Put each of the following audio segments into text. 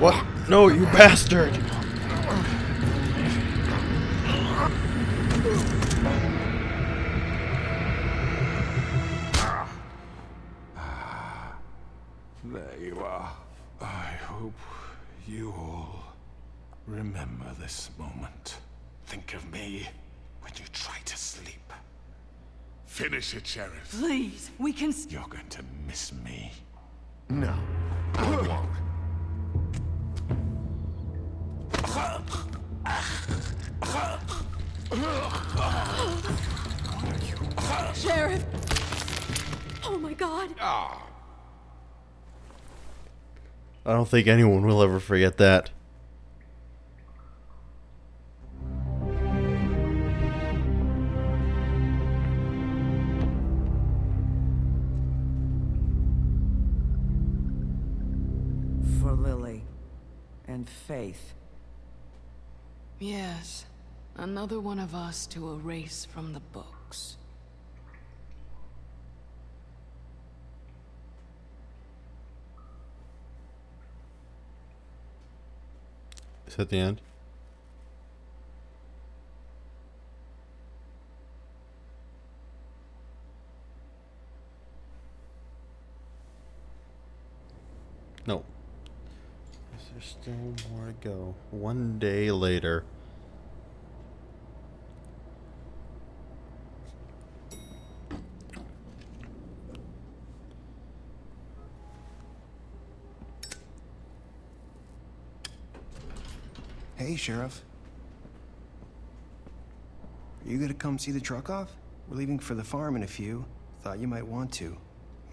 What? No, you bastard! There you are. I hope you all remember this moment. Think of me when you try to sleep. Finish it, Sheriff. Please, we can... You're going to miss me. No, I won't. Sheriff! Oh my God! I don't think anyone will ever forget that. For Lily and Faith. Yes, another one of us to erase from the books. Is that the end? No. Is there still more to go? One day later. Hey, Sheriff. Are you gonna come see the truck off? We're leaving for the farm in a few. Thought you might want to.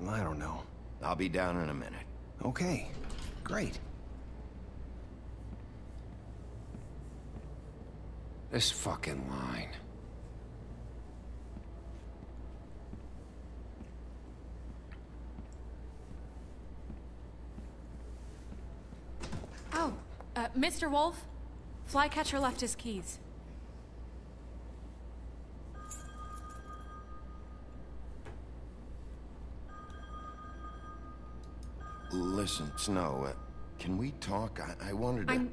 I don't know. I'll be down in a minute. Okay, great. This fucking line. Oh, Mr. Wolf? Flycatcher left his keys. Listen, Snow, can we talk? I wanted to...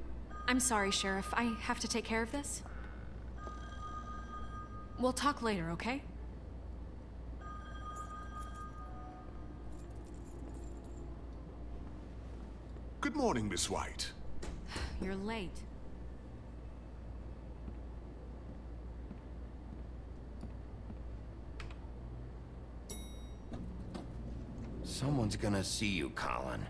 I'm sorry, Sheriff. I have to take care of this. We'll talk later, okay? Good morning, Miss White. You're late. Someone's gonna see you, Colin.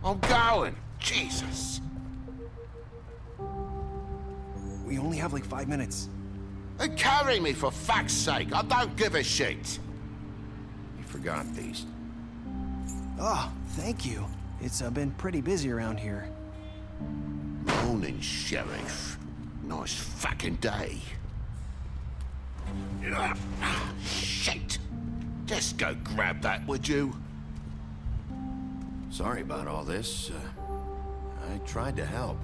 I'm going. Jesus. We only have like 5 minutes. Hey, carry me for fuck's sake. I don't give a shit. You forgot these. Oh, thank you. It's been pretty busy around here. Morning, Sheriff. Nice fucking day. Shit. Just go grab that, would you? Sorry about all this. I tried to help.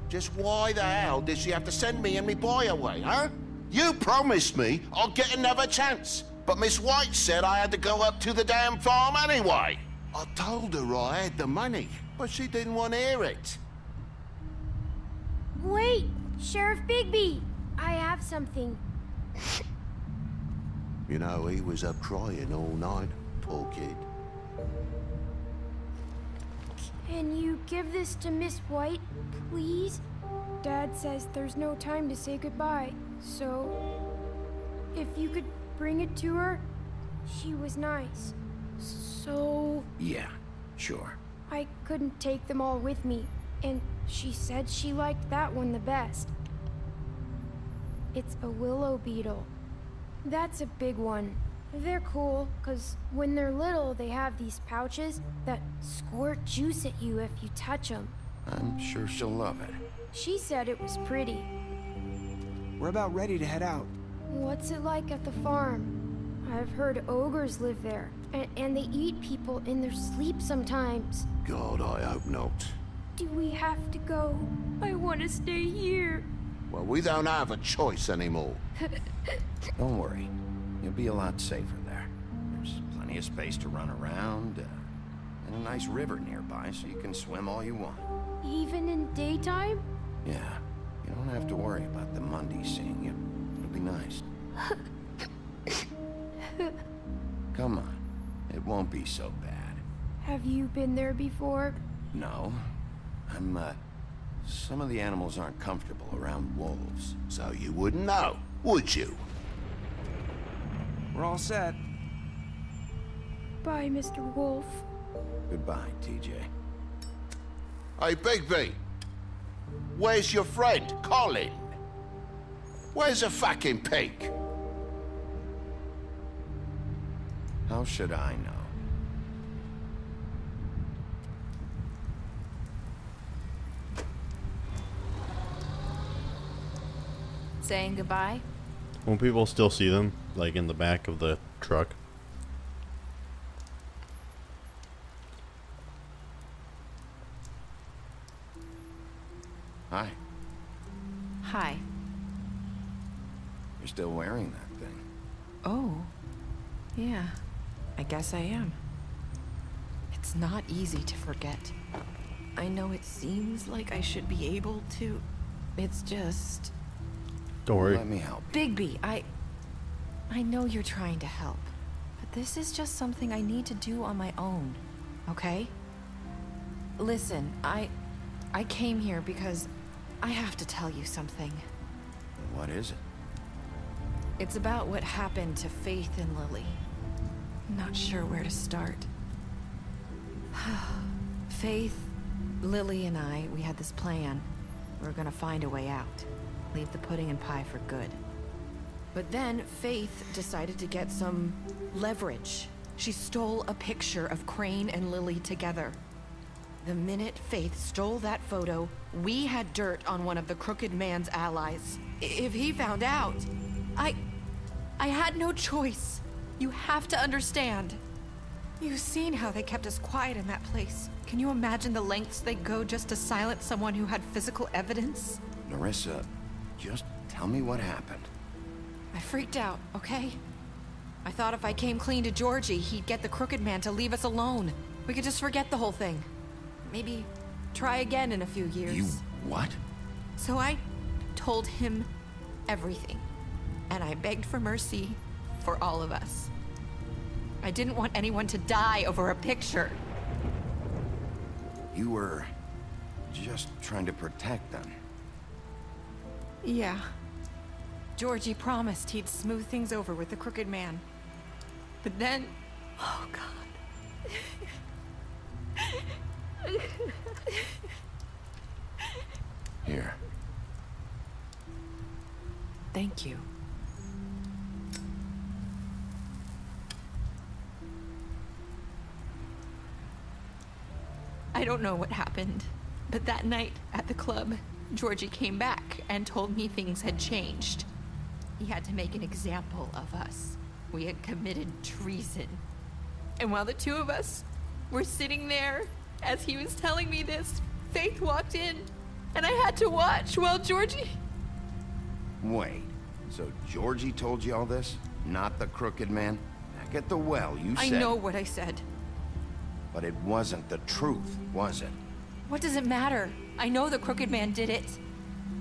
Just why the hell did she have to send me and me boy away, huh? You promised me I'll get another chance, but Miss White said I had to go up to the damn farm anyway. I told her I had the money, but she didn't want to hear it. Wait, Sheriff BigB, I have something. You know, he was up crying all night, poor kid. Can you give this to Miss White, please? Dad says there's no time to say goodbye, so if you could bring it to her, she was nice. So... Yeah, sure. I couldn't take them all with me. and she said she liked that one the best. It's a willow beetle. That's a big one. They're cool, because when they're little, they have these pouches that squirt juice at you if you touch them. I'm sure she'll love it. She said it was pretty. We're about ready to head out. What's it like at the farm? I've heard ogres live there, and they eat people in their sleep sometimes. God, I hope not. Do we have to go? I want to stay here. Well, we don't have a choice anymore. Don't worry. You'll be a lot safer there. There's plenty of space to run around, and a nice river nearby so you can swim all you want. Even in daytime? Yeah, you don't have to worry about the Mundies seeing you. It'll be nice. Come on. It won't be so bad. Have you been there before? No. Some of the animals aren't comfortable around wolves. So you wouldn't know, would you? We're all set. Bye, Mr. Wolf. Goodbye, TJ. Hey, BigB. Where's your friend, Colin? Where's the fucking pig? How should I know? Saying goodbye? Won't people still see them, like in the back of the truck? Hi. Hi. You're still wearing that thing. Oh. Yeah. I guess I am. It's not easy to forget. I know it seems like I should be able to. It's just... Don't worry. Let me help. BigB, I know you're trying to help, but this is just something I need to do on my own, okay? Listen, I came here because I have to tell you something. What is it? It's about what happened to Faith and Lily. I'm not sure where to start. Faith, Lily, and we had this plan. We were gonna find a way out. Leave the pudding and pie for good. But then Faith decided to get some leverage. She stole a picture of Crane and Lily together. The minute Faith stole that photo, we had dirt on one of the Crooked Man's allies. If he found out, I had no choice. You have to understand. You've seen how they kept us quiet in that place. Can you imagine the lengths they go just to silence someone who had physical evidence? Nerissa, just tell me what happened. I freaked out, okay? I thought if I came clean to Georgie, he'd get the Crooked Man to leave us alone. We could just forget the whole thing. Maybe try again in a few years. You what? So I told him everything. And I begged for mercy for all of us. I didn't want anyone to die over a picture. You were just trying to protect them. Yeah. Georgie promised he'd smooth things over with the Crooked Man. But then... Oh, God. Here. Thank you. I don't know what happened, but that night at the club, Georgie came back and told me things had changed. He had to make an example of us. We had committed treason. And while the two of us were sitting there, as he was telling me this, Faith walked in, and I had to watch while Georgie... Wait, so Georgie told you all this? Not the Crooked Man? Back at the well, you said... I know what I said. But it wasn't the truth, was it? What does it matter? I know the Crooked Man did it.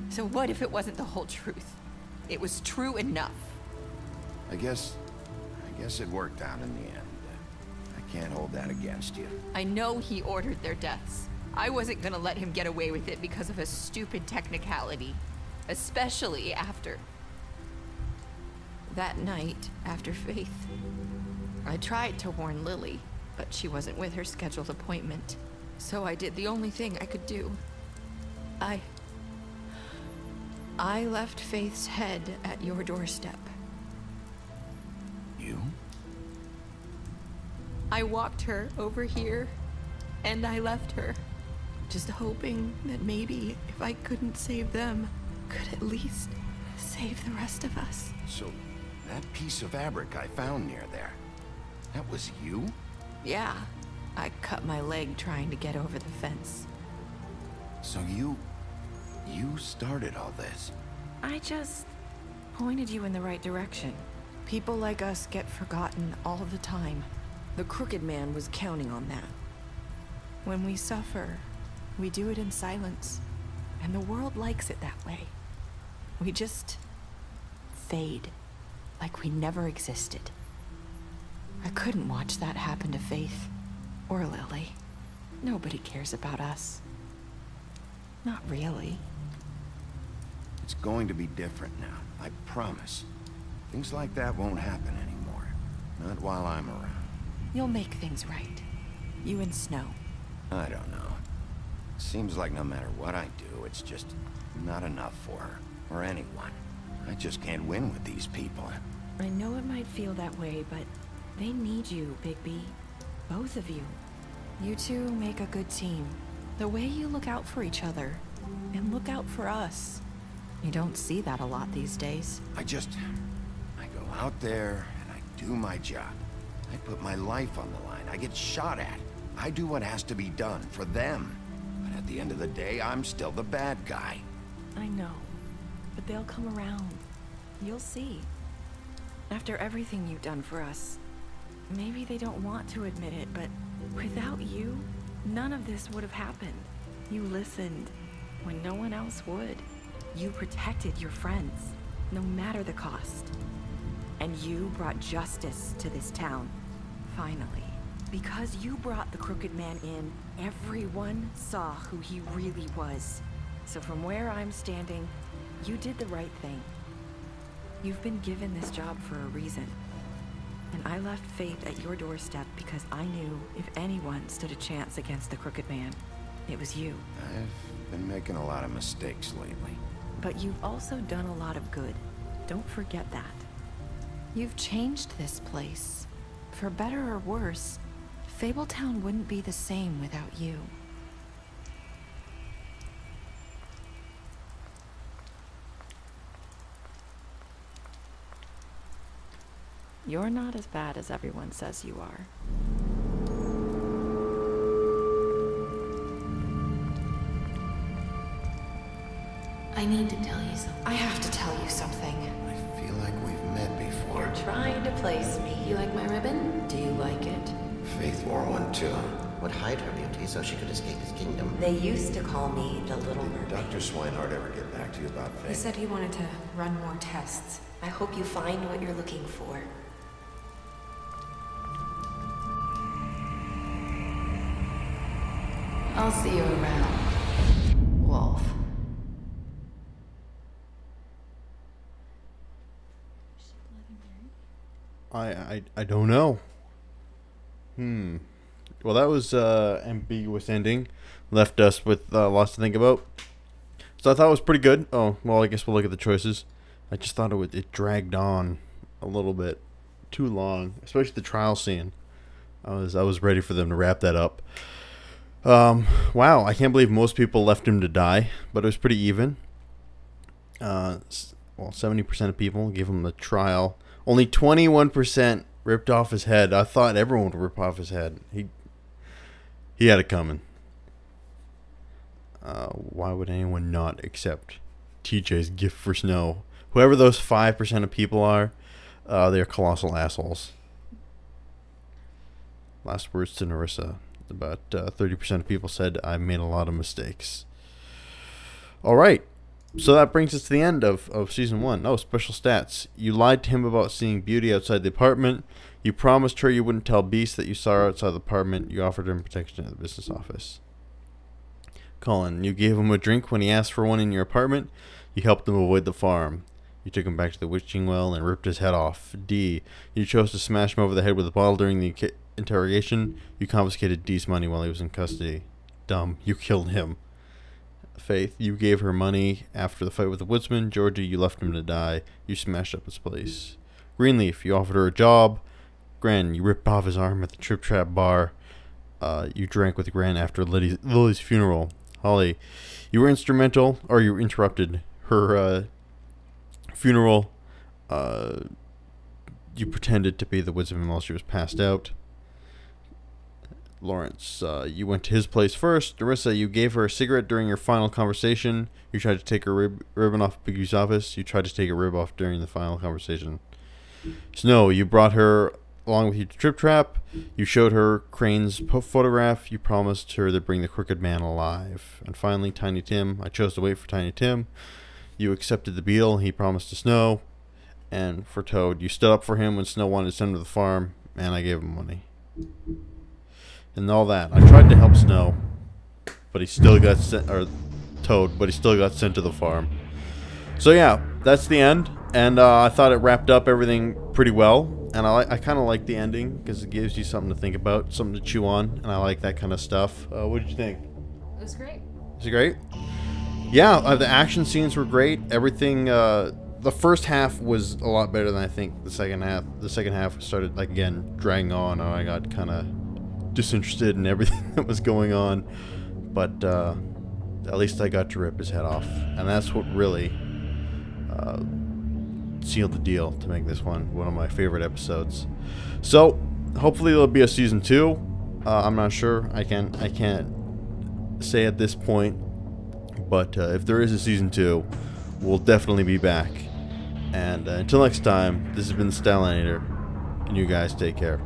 So what if it wasn't the whole truth? It was true enough. I guess it worked out in the end. I can't hold that against you. I know he ordered their deaths. I wasn't gonna let him get away with it because of a stupid technicality. Especially after... that night, after Faith. I tried to warn Lily, but she wasn't with her scheduled appointment. So I did the only thing I could do. I left Faith's head at your doorstep. You? I walked her over here, and I left her. Just hoping that maybe if I couldn't save them, could at least save the rest of us. So, that piece of fabric I found near there, that was you? Yeah, I cut my leg trying to get over the fence. So you started all this? I just pointed you in the right direction. People like us get forgotten all the time. The Crooked Man was counting on that. When we suffer, we do it in silence, and the world likes it that way. We just fade, like we never existed. I couldn't watch that happen to Faith, or Lily. Nobody cares about us. Not really. It's going to be different now, I promise. Things like that won't happen anymore. Not while I'm around. You'll make things right. You and Snow. I don't know. Seems like no matter what I do, it's just not enough for her, or anyone. I just can't win with these people. I know it might feel that way, but they need you, BigB. Both of you. You two make a good team. The way you look out for each other, and look out for us. You don't see that a lot these days. I go out there, and I do my job. I put my life on the line. I get shot at. I do what has to be done for them. But at the end of the day, I'm still the bad guy. I know, but they'll come around. You'll see. After everything you've done for us, maybe they don't want to admit it, but without you, none of this would have happened. You listened when no one else would. You protected your friends, no matter the cost. And you brought justice to this town, finally. Because you brought the Crooked Man in, everyone saw who he really was. So from where I'm standing, you did the right thing. You've been given this job for a reason. And I left Faith at your doorstep because I knew if anyone stood a chance against the Crooked Man, it was you. I've been making a lot of mistakes lately. But you've also done a lot of good. Don't forget that. You've changed this place. For better or worse, Fabletown wouldn't be the same without you. You're not as bad as everyone says you are. I need to tell you something. I have to tell you something. I feel like we've met before. You're trying to place me. You like my ribbon? Do you like it? Faith wore one too. Would hide her beauty so she could escape his kingdom. They used to call me the Little Did Mermaid. Dr. Swinehart ever get back to you about He Faith? said he wanted to run more tests. I hope you find what you're looking for. I'll see you around, Wolf. I don't know. Well, that was ambiguous ending. Left us with lots to think about. So I thought it was pretty good. Oh, well, I guess we'll look at the choices. I just thought it dragged on a little bit too long, especially the trial scene. I was ready for them to wrap that up. Wow, I can't believe most people left him to die, but it was pretty even. Well, 70% of people gave him the trial. Only 21% ripped off his head. I thought everyone would rip off his head. He had it coming. Why would anyone not accept TJ's gift for Snow? Whoever those 5% of people are, they're colossal assholes. Last words to Narissa. About 30% of people said, I made a lot of mistakes. Alright. So that brings us to the end of Season 1. Oh, special stats. You lied to him about seeing Beauty outside the apartment. You promised her you wouldn't tell Beast that you saw her outside the apartment. You offered him protection at the business office. Colin, you gave him a drink when he asked for one in your apartment. You helped him avoid the farm. You took him back to the witching well and ripped his head off. D, you chose to smash him over the head with a bottle during the interrogation. You confiscated D's money while he was in custody. Dumb, you killed him. Faith, you gave her money after the fight with the woodsman. Georgie, you left him to die. You smashed up his place. Greenleaf, you offered her a job. Gran, you ripped off his arm at the Trip Trap bar. You drank with Gran after Lily's funeral. Holly, you were instrumental, or you interrupted her funeral. You pretended to be the woodsman while she was passed out. Lawrence, you went to his place first. Narissa, you gave her a cigarette during your final conversation. You tried to take her ribbon off BigB's office. You tried to take a rib off during the final conversation. Snow, you brought her along with you to Trip Trap. You showed her Crane's photograph. You promised her to bring the crooked man alive. And finally, Tiny Tim, I chose to wait for Tiny Tim. You accepted the deal he promised to Snow. And for Toad, you stood up for him when Snow wanted to send him to the farm, and I gave him money. And all that. I tried to help Snow, but he still got sent, or Toad, but he still got sent to the farm. So yeah, that's the end, and I thought it wrapped up everything pretty well, and I kind of like the ending because it gives you something to think about, something to chew on, and I like that kind of stuff. What did you think? It was great. Was it great? Yeah, the action scenes were great. Everything. The first half was a lot better than I think the second half. The second half started, like, again, dragging on, and I got kind of disinterested in everything that was going on. But at least I got to rip his head off, and that's what really sealed the deal to make this one of my favorite episodes. So hopefully there'll be a season 2. I'm not sure. I can't say at this point, but if there is a season 2, we'll definitely be back. And until next time, this has been the Stalinator, and you guys take care.